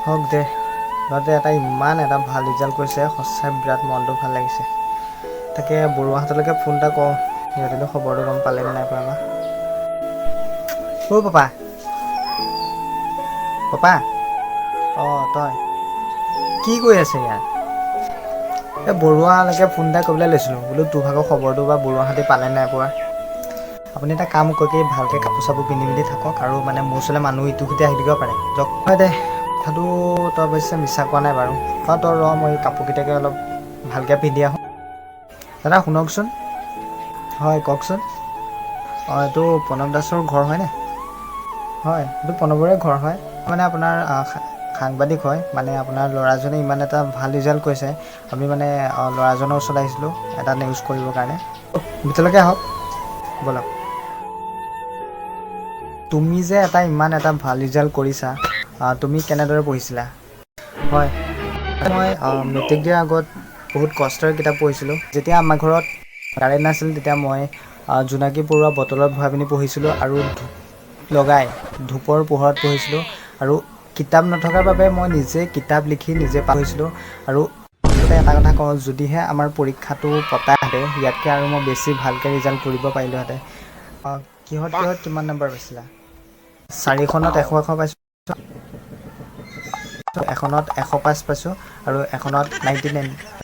হওক দে ল'ৰাটোৱে ইমান এটা ভাল ৰিজাল্ট কৰিছে সঁচাই বিৰাট মনটো ভাল লাগিছে তাকে বৰুৱাহঁতলৈকে ফোন এটা কৰোঁ সিহঁতেনো খবৰটো গম পালে নাই পোৱা বা পাপা পাপা অঁ তই কি কৰি আছে ইয়াত এই বৰুৱালৈকে ফোন এটা কৰিবলৈ লৈছিলোঁ বোলো তোৰ ভাগৰ খবৰটো বা বৰুৱাহঁতে পালে নাই পোৱা আপুনি এটা কাম কৰি ভালকৈ কাপোৰ চাপোৰ পিন্ধি মেলি থাকক আৰু মানে মোৰ ওচৰলৈ মানুহ ইটো সিটো আহি থাকিব পাৰে জক হয় দে কথাটো তই অৱশ্যে মিছা কোৱা নাই বাৰু তই ৰ মই এই কাপোৰকেইটাকে অলপ ভালকৈ পিন্ধি আহোঁ দাদা শুনকচোন হয় কওকচোন অঁ এইটো প্ৰণৱ দাসৰ ঘৰ হয়নে হয় এইটো প্ৰণৱৰে ঘৰ হয় মানে আপোনাৰ সাংবাদিক হয় মানে আপোনাৰ ল'ৰাজনে ইমান এটা ভাল ৰিজাল্ট কৰিছে আমি মানে ল'ৰাজনৰ ওচৰত আহিছিলোঁ এটা নিউজ কৰিবৰ কাৰণে ভিতৰলৈকে আহক ব'লক তুমি যে ইমান এটা ভাল ৰিজাল্ট কৰিছা তুমি কেনেদৰে পঢ়িছিলা হয় মই মেট্ৰিক দিয়াৰ আগত বহুত কষ্টৰে কিতাপ পঢ়িছিলোঁ যেতিয়া আমাৰ ঘৰত কাৰেণ্ট নাছিল তেতিয়া মই জোনাকী পৰুৱা বটলত ভৰাই পিনি পঢ়িছিলোঁ আৰু লগাই ধূপৰ পোহৰত পঢ়িছিলোঁ আৰু কিতাপ নথকাৰ বাবে মই নিজে কিতাপ লিখি নিজে পঢ়িছিলোঁ আৰু এটা কথা কওঁ যদিহে আমাৰ পৰীক্ষাটো পতাহেঁতেন ইয়াতকৈ আৰু মই বেছি ভালকৈ ৰিজাল্ট কৰিব পাৰিলোঁহেঁতেন কিহত কিমান নম্বৰ পাইছিলা 4খনত 100 পাইছোঁ এখনত 105 পাইছোঁ আৰু এখনত 99